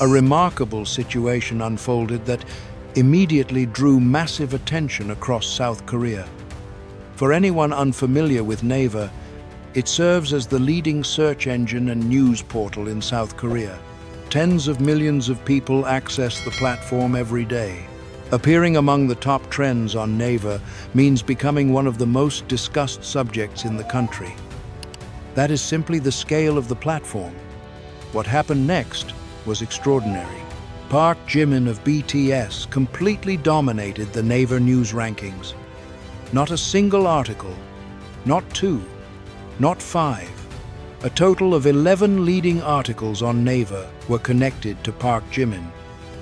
A remarkable situation unfolded that immediately drew massive attention across South Korea. For anyone unfamiliar with NAVER, it serves as the leading search engine and news portal in South Korea. Tens of millions of people access the platform every day. Appearing among the top trends on NAVER means becoming one of the most discussed subjects in the country. That is simply the scale of the platform. What happened next was extraordinary. Park Jimin of BTS completely dominated the NAVER news rankings. Not a single article, not two, not five. A total of 11 leading articles on NAVER were connected to Park Jimin.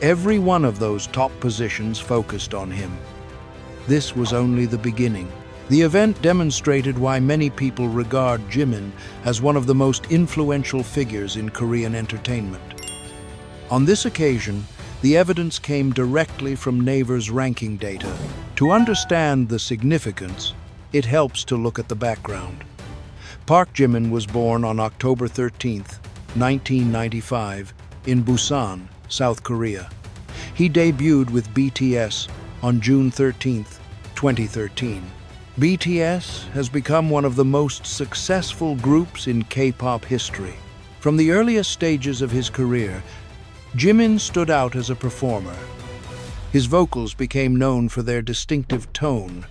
Every one of those top positions focused on him. This was only the beginning. The event demonstrated why many people regard Jimin as one of the most influential figures in Korean entertainment. On this occasion, the evidence came directly from NAVER's ranking data. To understand the significance, it helps to look at the background. Park Jimin was born on October 13, 1995, in Busan, South Korea. He debuted with BTS on June 13, 2013. BTS has become one of the most successful groups in K-pop history. From the earliest stages of his career, Jimin stood out as a performer. His vocals became known for their distinctive tone,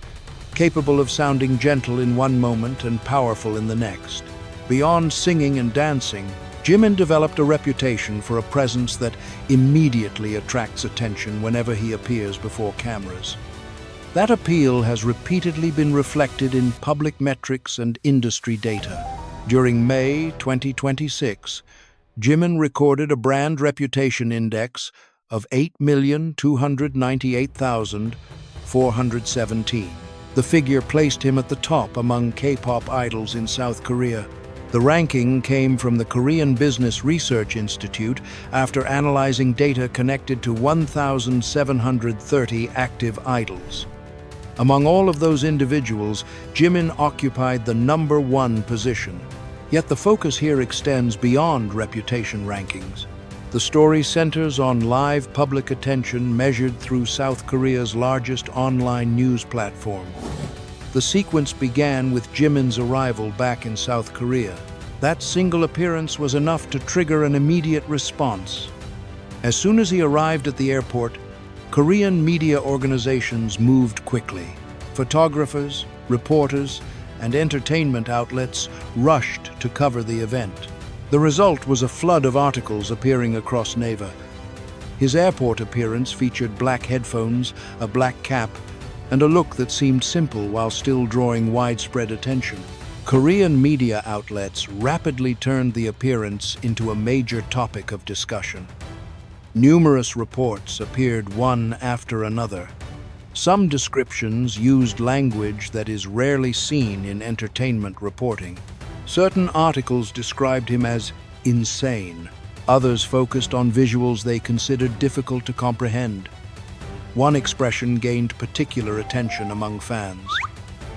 capable of sounding gentle in one moment and powerful in the next. Beyond singing and dancing, Jimin developed a reputation for a presence that immediately attracts attention whenever he appears before cameras. That appeal has repeatedly been reflected in public metrics and industry data. During May 2026, Jimin recorded a brand reputation index of 8,298,417. The figure placed him at the top among K-pop idols in South Korea. The ranking came from the Korean Business Research Institute after analyzing data connected to 1,730 active idols. Among all of those individuals, Jimin occupied the #1 position. Yet the focus here extends beyond reputation rankings. The story centers on live public attention measured through South Korea's largest online news platform. The sequence began with Jimin's arrival back in South Korea. That single appearance was enough to trigger an immediate response. As soon as he arrived at the airport, Korean media organizations moved quickly. Photographers, reporters, and entertainment outlets rushed to cover the event. The result was a flood of articles appearing across NAVER. His airport appearance featured black headphones, a black cap, and a look that seemed simple while still drawing widespread attention. Korean media outlets rapidly turned the appearance into a major topic of discussion. Numerous reports appeared one after another. Some descriptions used language that is rarely seen in entertainment reporting. Certain articles described him as insane. Others focused on visuals they considered difficult to comprehend. One expression gained particular attention among fans.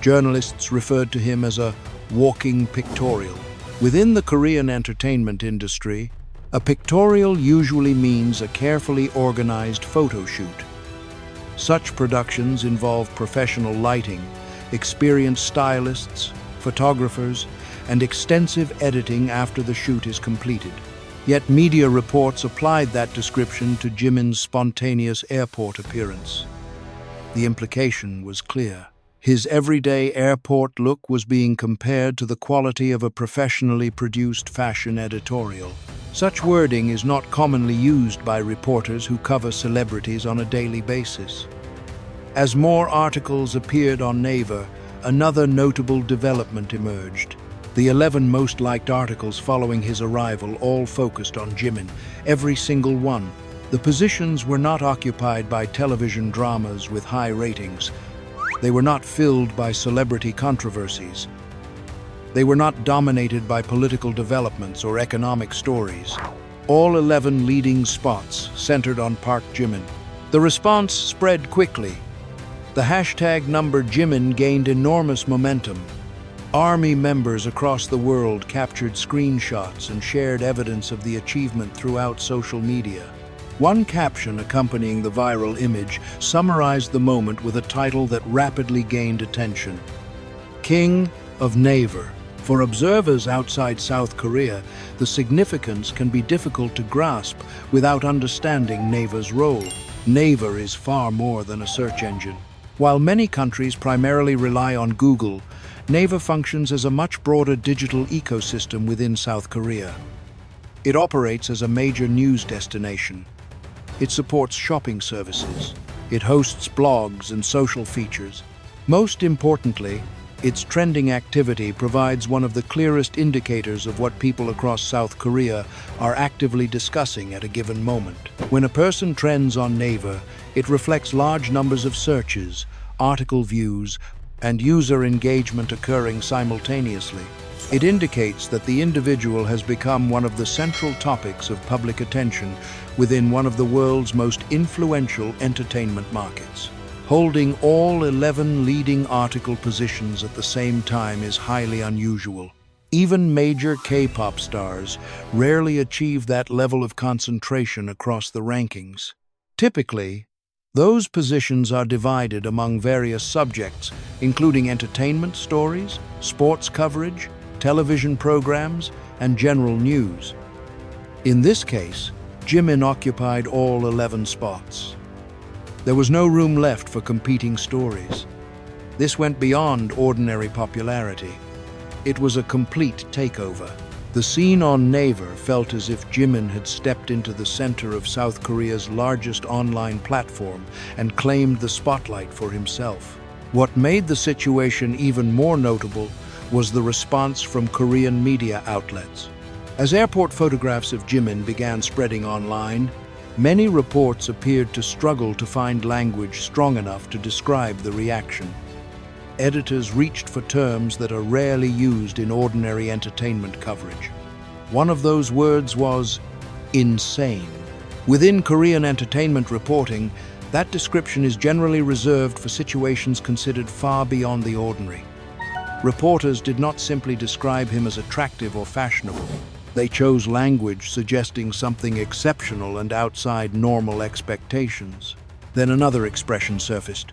Journalists referred to him as a walking pictorial. Within the Korean entertainment industry, a pictorial usually means a carefully organized photo shoot. Such productions involve professional lighting, experienced stylists, photographers, and extensive editing after the shoot is completed. Yet media reports applied that description to Jimin's spontaneous airport appearance. The implication was clear. His everyday airport look was being compared to the quality of a professionally produced fashion editorial. Such wording is not commonly used by reporters who cover celebrities on a daily basis. As more articles appeared on NAVER, another notable development emerged. The 11 most liked articles following his arrival all focused on Jimin, every single one. The positions were not occupied by television dramas with high ratings. They were not filled by celebrity controversies. They were not dominated by political developments or economic stories. All 11 leading spots centered on Park Jimin. The response spread quickly. The hashtag #Jimin gained enormous momentum. Army members across the world captured screenshots and shared evidence of the achievement throughout social media. One caption accompanying the viral image summarized the moment with a title that rapidly gained attention: King of NAVER. For observers outside South Korea, the significance can be difficult to grasp without understanding NAVER's role. NAVER is far more than a search engine. While many countries primarily rely on Google, NAVER functions as a much broader digital ecosystem within South Korea. It operates as a major news destination. It supports shopping services. It hosts blogs and social features. Most importantly, its trending activity provides one of the clearest indicators of what people across South Korea are actively discussing at a given moment. When a person trends on NAVER, it reflects large numbers of searches, article views, and user engagement occurring simultaneously. It indicates that the individual has become one of the central topics of public attention within one of the world's most influential entertainment markets. Holding all 11 leading article positions at the same time is highly unusual. Even major K-pop stars rarely achieve that level of concentration across the rankings. Typically, those positions are divided among various subjects, including entertainment stories, sports coverage, television programs, and general news. In this case, Jimin occupied all 11 spots. There was no room left for competing stories. This went beyond ordinary popularity. It was a complete takeover. The scene on NAVER felt as if Jimin had stepped into the center of South Korea's largest online platform and claimed the spotlight for himself. What made the situation even more notable was the response from Korean media outlets. As airport photographs of Jimin began spreading online, many reports appeared to struggle to find language strong enough to describe the reaction. Editors reached for terms that are rarely used in ordinary entertainment coverage. One of those words was insane. Within Korean entertainment reporting, that description is generally reserved for situations considered far beyond the ordinary. Reporters did not simply describe him as attractive or fashionable. They chose language suggesting something exceptional and outside normal expectations. Then another expression surfaced: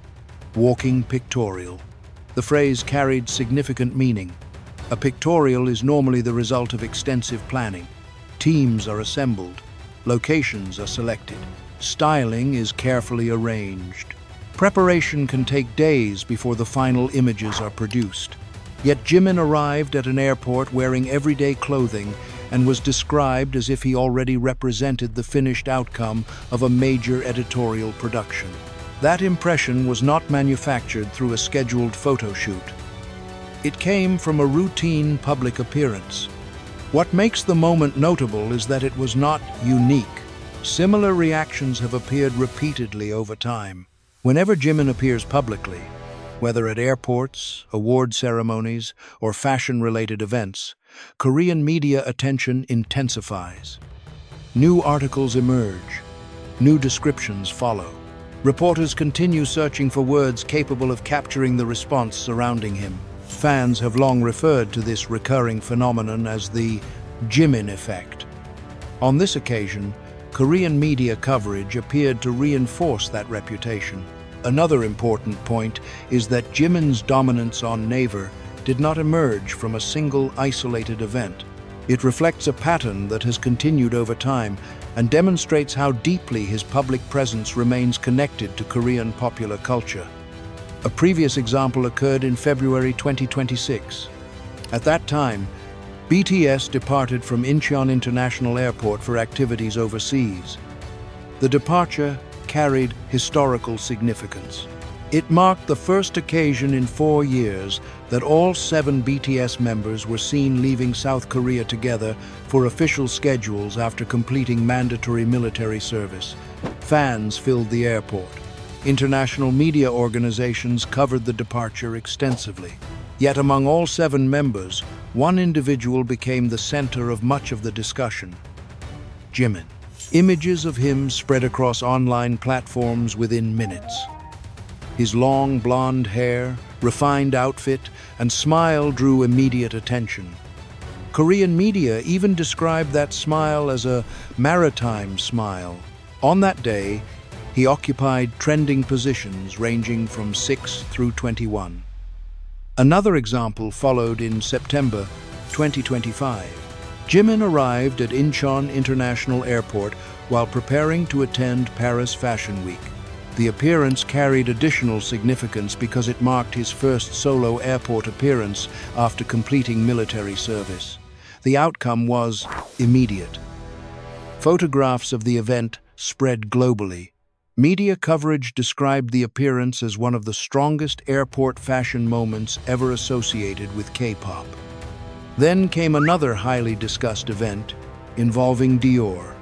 walking pictorial. The phrase carried significant meaning. A pictorial is normally the result of extensive planning. Teams are assembled, locations are selected, styling is carefully arranged. Preparation can take days before the final images are produced. Yet Jimin arrived at an airport wearing everyday clothing and was described as if he already represented the finished outcome of a major editorial production. That impression was not manufactured through a scheduled photo shoot. It came from a routine public appearance. What makes the moment notable is that it was not unique. Similar reactions have appeared repeatedly over time. Whenever Jimin appears publicly, whether at airports, award ceremonies, or fashion-related events, Korean media attention intensifies. New articles emerge. New descriptions follow. Reporters continue searching for words capable of capturing the response surrounding him. Fans have long referred to this recurring phenomenon as the Jimin effect. On this occasion, Korean media coverage appeared to reinforce that reputation. Another important point is that Jimin's dominance on NAVER did not emerge from a single isolated event. It reflects a pattern that has continued over time and demonstrates how deeply his public presence remains connected to Korean popular culture. A previous example occurred in February 2026. At that time, BTS departed from Incheon International Airport for activities overseas. The departure carried historical significance. It marked the first occasion in 4 years that all 7 BTS members were seen leaving South Korea together for official schedules after completing mandatory military service. Fans filled the airport. International media organizations covered the departure extensively. Yet among all 7 members, one individual became the center of much of the discussion: Jimin. Images of him spread across online platforms within minutes. His long blonde hair, refined outfit, and smile drew immediate attention. Korean media even described that smile as a maritime smile, On that day, he occupied trending positions ranging from 6 through 21. Another example followed in September 2025. Jimin arrived at Incheon International Airport while preparing to attend Paris Fashion Week. The appearance carried additional significance because it marked his first solo airport appearance after completing military service. The outcome was immediate. Photographs of the event spread globally. Media coverage described the appearance as one of the strongest airport fashion moments ever associated with K-pop. Then came another highly discussed event involving Dior.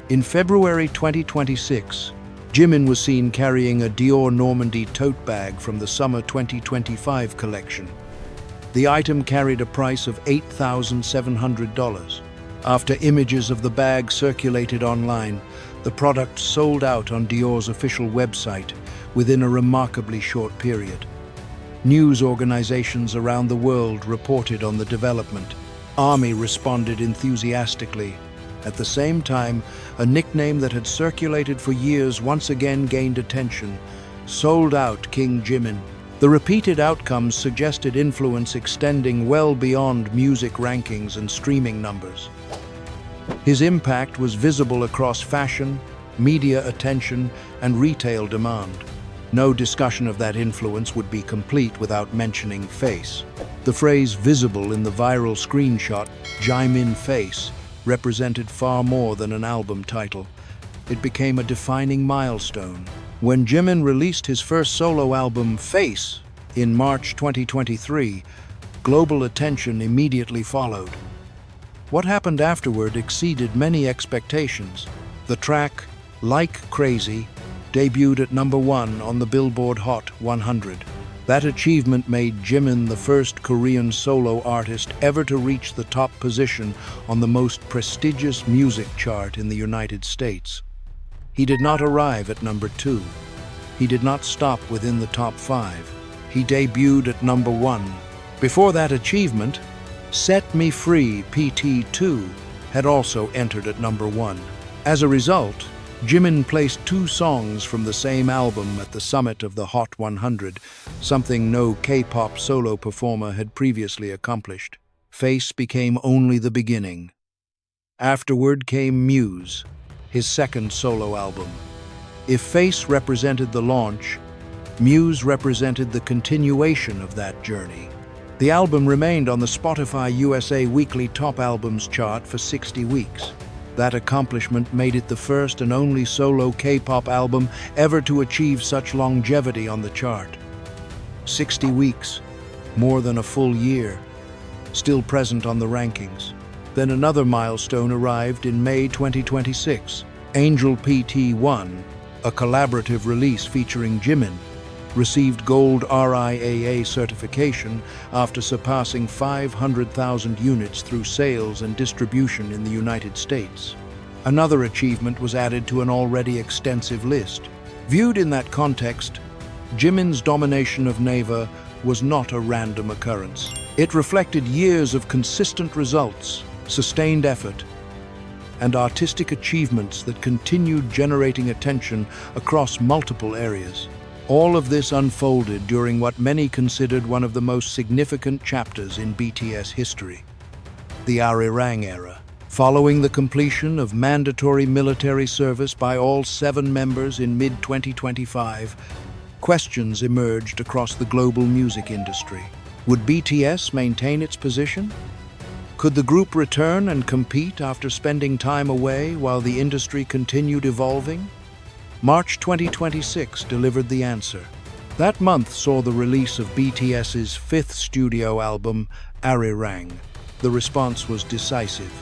In February 2026, Jimin was seen carrying a Dior Normandy tote bag from the Summer 2025 collection. The item carried a price of $8,700. After images of the bag circulated online, the product sold out on Dior's official website within a remarkably short period. News organizations around the world reported on the development. Army responded enthusiastically. At the same time, a nickname that had circulated for years once again gained attention: Sold Out King Jimin. The repeated outcomes suggested influence extending well beyond music rankings and streaming numbers. His impact was visible across fashion, media attention, and retail demand. No discussion of that influence would be complete without mentioning face. The phrase visible in the viral screenshot, Jimin Face, represented far more than an album title. It became a defining milestone. When Jimin released his first solo album, Face, in March 2023, global attention immediately followed. What happened afterward exceeded many expectations. The track, Like Crazy, debuted at #1 on the Billboard Hot 100. That achievement made Jimin the first Korean solo artist ever to reach the top position on the most prestigious music chart in the United States. He did not arrive at #2. He did not stop within the top 5. He debuted at #1. Before that achievement, Set Me Free PT2 had also entered at #1. As a result, Jimin placed 2 songs from the same album at the summit of the Hot 100, something no K-pop solo performer had previously accomplished. Face became only the beginning. Afterward came Muse, his second solo album. If Face represented the launch, Muse represented the continuation of that journey. The album remained on the Spotify USA Weekly Top Albums chart for 60 weeks. That accomplishment made it the first and only solo K-pop album ever to achieve such longevity on the chart. 60 weeks, more than a full year, still present on the rankings. Then another milestone arrived in May 2026. Angel PT1, a collaborative release featuring Jimin, received Gold RIAA certification after surpassing 500,000 units through sales and distribution in the United States. Another achievement was added to an already extensive list. Viewed in that context, Jimin's domination of NAVER was not a random occurrence. It reflected years of consistent results, sustained effort, and artistic achievements that continued generating attention across multiple areas. All of this unfolded during what many considered one of the most significant chapters in BTS history, the Arirang era. Following the completion of mandatory military service by all 7 members in mid-2025, questions emerged across the global music industry. Would BTS maintain its position? Could the group return and compete after spending time away while the industry continued evolving? March 2026 delivered the answer. That month saw the release of BTS's 5th studio album, Arirang. The response was decisive.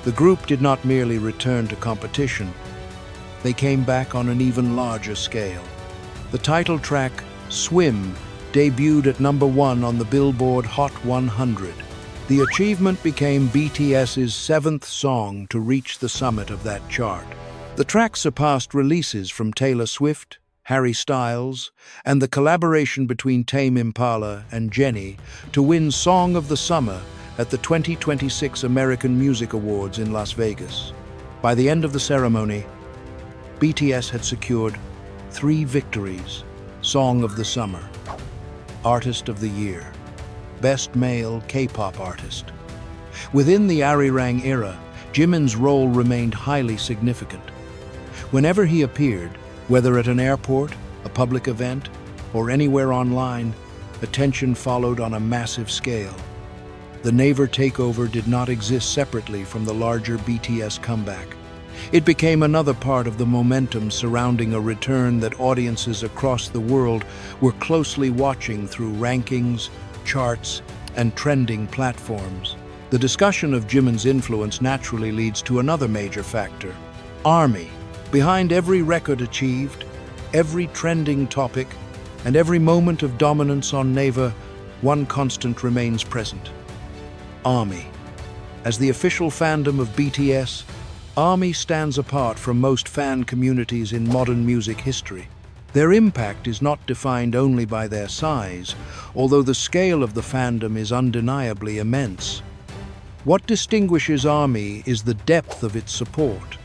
The group did not merely return to competition, they came back on an even larger scale. The title track, Swim, debuted at #1 on the Billboard Hot 100. The achievement became BTS's 7th song to reach the summit of that chart. The track surpassed releases from Taylor Swift, Harry Styles, and the collaboration between Tame Impala and Jennie to win Song of the Summer at the 2026 American Music Awards in Las Vegas. By the end of the ceremony, BTS had secured 3 victories: Song of the Summer, Artist of the Year, Best Male K-pop Artist. Within the Arirang era, Jimin's role remained highly significant. Whenever he appeared, whether at an airport, a public event, or anywhere online, attention followed on a massive scale. The NAVER takeover did not exist separately from the larger BTS comeback. It became another part of the momentum surrounding a return that audiences across the world were closely watching through rankings, charts, and trending platforms. The discussion of Jimin's influence naturally leads to another major factor: ARMY. Behind every record achieved, every trending topic, and every moment of dominance on NAVER, one constant remains present: ARMY. As the official fandom of BTS, ARMY stands apart from most fan communities in modern music history. Their impact is not defined only by their size, although the scale of the fandom is undeniably immense. What distinguishes ARMY is the depth of its support.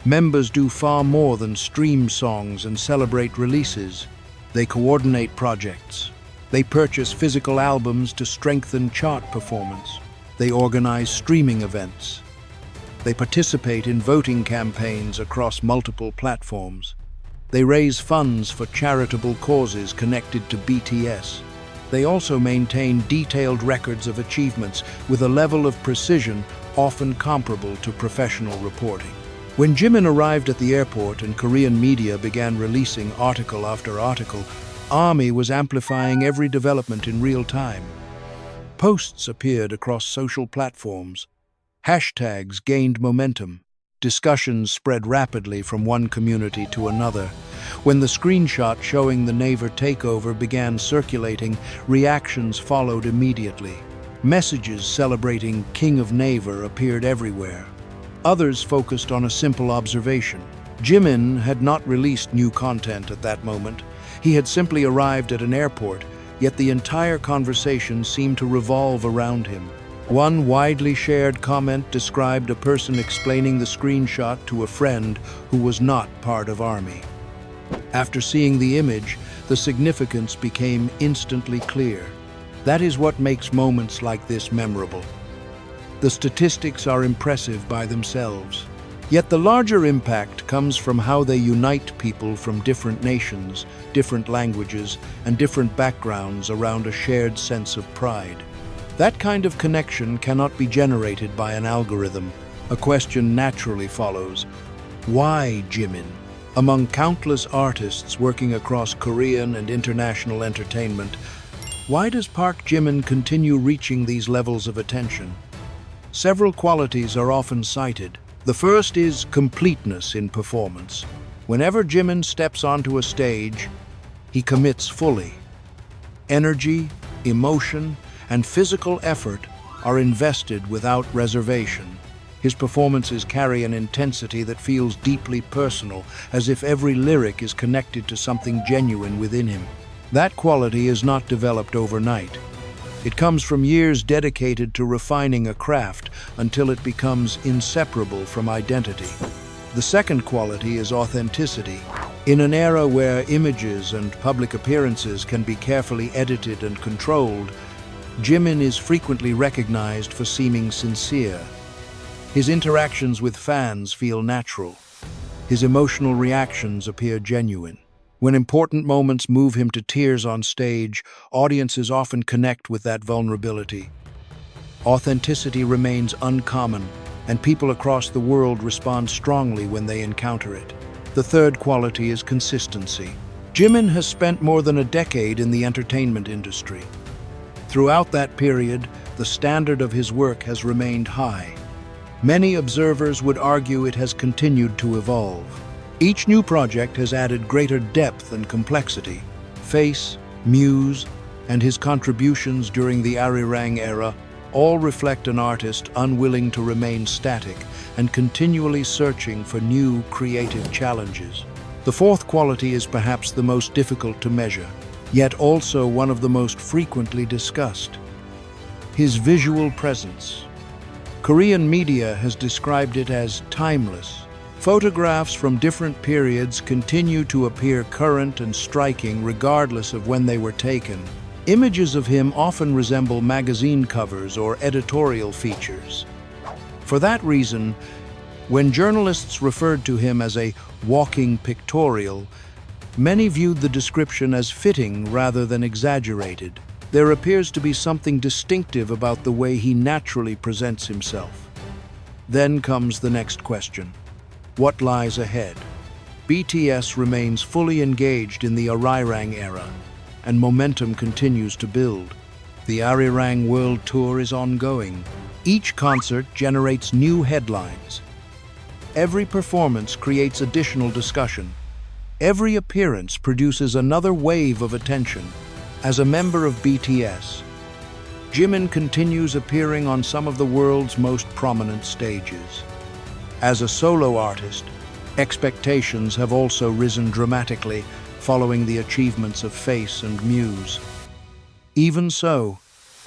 Members do far more than stream songs and celebrate releases. They coordinate projects. They purchase physical albums to strengthen chart performance. They organize streaming events. They participate in voting campaigns across multiple platforms. They raise funds for charitable causes connected to BTS. They also maintain detailed records of achievements with a level of precision often comparable to professional reporting. When Jimin arrived at the airport and Korean media began releasing article after article, ARMY was amplifying every development in real time. Posts appeared across social platforms. Hashtags gained momentum. Discussions spread rapidly from one community to another. When the screenshot showing the NAVER takeover began circulating, reactions followed immediately. Messages celebrating King of NAVER appeared everywhere. Others focused on a simple observation. Jimin had not released new content at that moment. He had simply arrived at an airport, yet the entire conversation seemed to revolve around him. One widely shared comment described a person explaining the screenshot to a friend who was not part of ARMY. After seeing the image, the significance became instantly clear. That is what makes moments like this memorable. The statistics are impressive by themselves. Yet the larger impact comes from how they unite people from different nations, different languages, and different backgrounds around a shared sense of pride. That kind of connection cannot be generated by an algorithm. A question naturally follows: why Jimin? Among countless artists working across Korean and international entertainment, why does Park Jimin continue reaching these levels of attention? Several qualities are often cited. The first is completeness in performance. Whenever Jimin steps onto a stage, he commits fully. Energy, emotion, and physical effort are invested without reservation. His performances carry an intensity that feels deeply personal, as if every lyric is connected to something genuine within him. That quality is not developed overnight. It comes from years dedicated to refining a craft until it becomes inseparable from identity. The second quality is authenticity. In an era where images and public appearances can be carefully edited and controlled, Jimin is frequently recognized for seeming sincere. His interactions with fans feel natural. His emotional reactions appear genuine. When important moments move him to tears on stage, audiences often connect with that vulnerability. Authenticity remains uncommon, and people across the world respond strongly when they encounter it. The third quality is consistency. Jimin has spent more than a decade in the entertainment industry. Throughout that period, the standard of his work has remained high. Many observers would argue it has continued to evolve. Each new project has added greater depth and complexity. Face, Muse, and his contributions during the Arirang era all reflect an artist unwilling to remain static and continually searching for new creative challenges. The fourth quality is perhaps the most difficult to measure, yet also one of the most frequently discussed: his visual presence. Korean media has described it as timeless. Photographs from different periods continue to appear current and striking regardless of when they were taken. Images of him often resemble magazine covers or editorial features. For that reason, when journalists referred to him as a walking pictorial, many viewed the description as fitting rather than exaggerated. There appears to be something distinctive about the way he naturally presents himself. Then comes the next question. What lies ahead? BTS remains fully engaged in the Arirang era, and momentum continues to build. The Arirang World Tour is ongoing. Each concert generates new headlines. Every performance creates additional discussion. Every appearance produces another wave of attention. As a member of BTS, Jimin continues appearing on some of the world's most prominent stages. As a solo artist, expectations have also risen dramatically following the achievements of Face and Muse. Even so,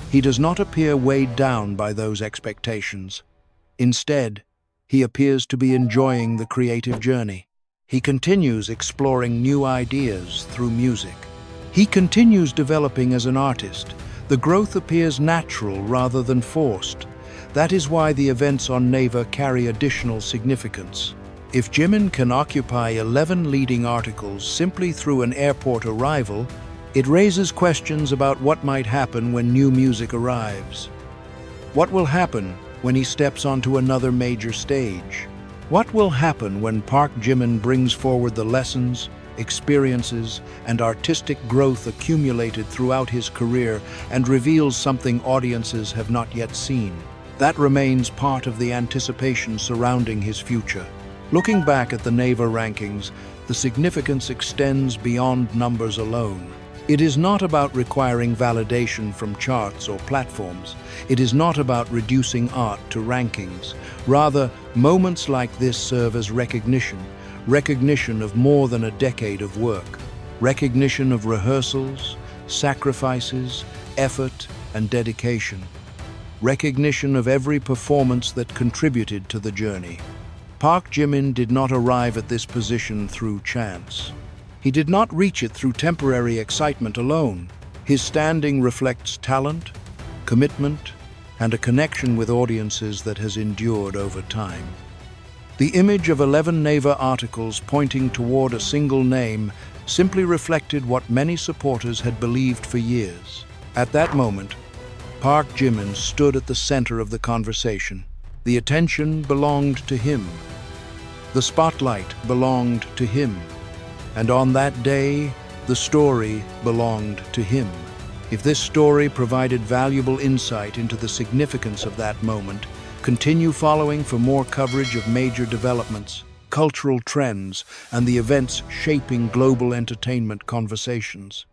he does not appear weighed down by those expectations. Instead, he appears to be enjoying the creative journey. He continues exploring new ideas through music. He continues developing as an artist. The growth appears natural rather than forced. That is why the events on NAVER carry additional significance. If Jimin can occupy 11 leading articles simply through an airport arrival, it raises questions about what might happen when new music arrives. What will happen when he steps onto another major stage? What will happen when Park Jimin brings forward the lessons, experiences, and artistic growth accumulated throughout his career and reveals something audiences have not yet seen? That remains part of the anticipation surrounding his future. Looking back at the NAVER rankings, the significance extends beyond numbers alone. It is not about requiring validation from charts or platforms. It is not about reducing art to rankings. Rather, moments like this serve as recognition of more than a decade of work, recognition of rehearsals, sacrifices, effort, and dedication. Recognition of every performance that contributed to the journey. Park Jimin did not arrive at this position through chance. He did not reach it through temporary excitement alone. His standing reflects talent, commitment, and a connection with audiences that has endured over time. The image of 11 NAVER articles pointing toward a single name simply reflected what many supporters had believed for years. At that moment, Park Jimin stood at the center of the conversation. The attention belonged to him. The spotlight belonged to him. And on that day, the story belonged to him. If this story provided valuable insight into the significance of that moment, continue following for more coverage of major developments, cultural trends, and the events shaping global entertainment conversations.